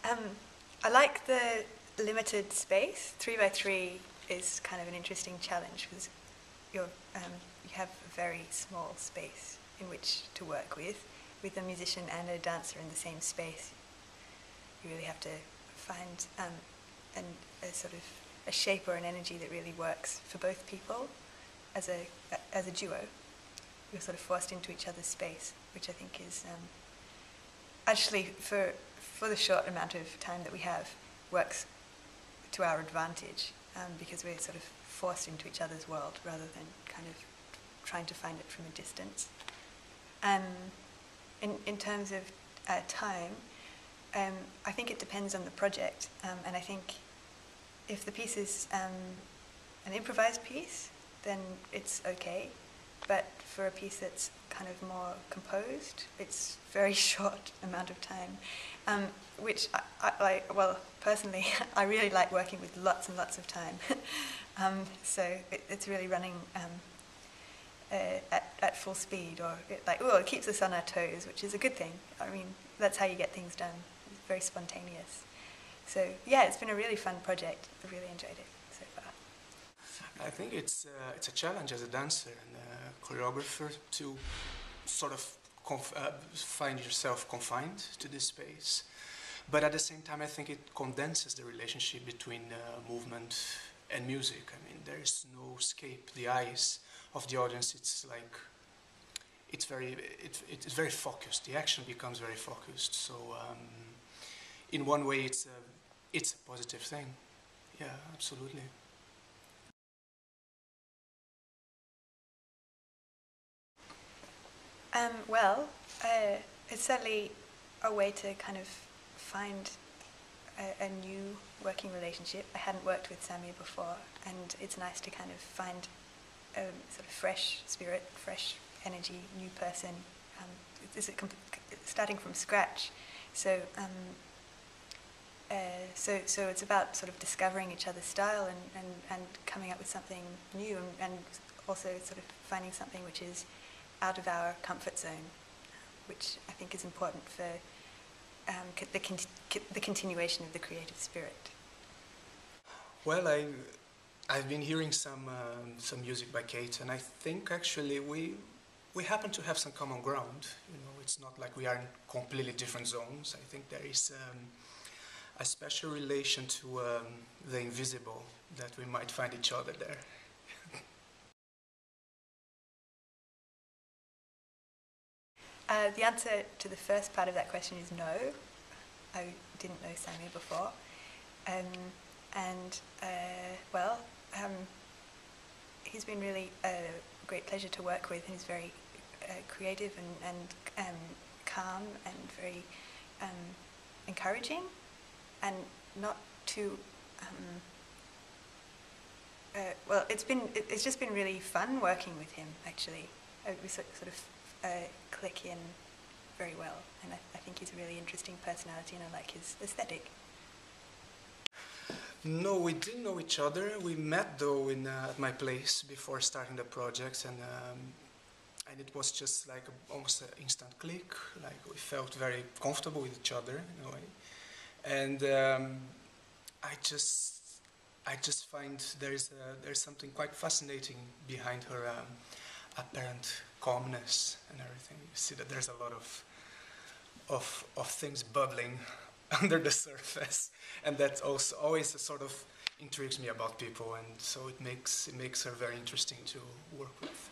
I like the limited space. 3 by 3 is kind of an interesting challenge because you have a very small space in which to work with a musician and a dancer in the same space. You really have to find a sort of a shape or an energy that really works for both people as a duo. You're sort of forced into each other's space, which I think is actually for the short amount of time that we have works to our advantage because we're sort of forced into each other's world rather than kind of trying to find it from a distance. In terms of time, I think it depends on the project, and I think if the piece is an improvised piece, then it's okay. But for a piece that's kind of more composed, it's very short amount of time, which I like. Well, personally, I really like working with lots and lots of time. So it's really running at full speed, or it keeps us on our toes, which is a good thing. I mean, that's how you get things done. It's very spontaneous. So yeah, it's been a really fun project. I've really enjoyed it so far. I think it's a challenge as a dancer and a choreographer to sort of find yourself confined to this space. But at the same time, I think it condenses the relationship between movement and music. I mean, there is no escape. The eyes of the audience, it's like, it's very focused. The action becomes very focused. So in one way, it's a positive thing. Yeah, absolutely. Well, it's certainly a way to kind of find a new working relationship. I hadn't worked with Samir before, and it's nice to kind of find a sort of fresh spirit, fresh energy, new person. Starting from scratch, so it's about sort of discovering each other's style and coming up with something new, and also sort of finding something which is out of our comfort zone, which I think is important for the continuation of the creative spirit. Well, I've been hearing some music by Kate, and I think actually we happen to have some common ground. You know, it's not like we are in completely different zones. I think there is a special relation to the invisible that we might find each other there. The answer to the first part of that question is no. I didn't know Samir before. He's been really a great pleasure to work with, and he's very creative and calm and very encouraging, and not too... it's just been really fun working with him, actually. We sort of click in very well, and I think he's a really interesting personality, and I like his aesthetic. No, we didn't know each other. We met though at my place before starting the project, and it was just like almost an instant click. Like we felt very comfortable with each other in a way, and I just find there's something quite fascinating behind her apparent calmness and everything. You see that there's a lot of things bubbling under the surface, and that also always sort of intrigues me about people, and so it makes her very interesting to work with.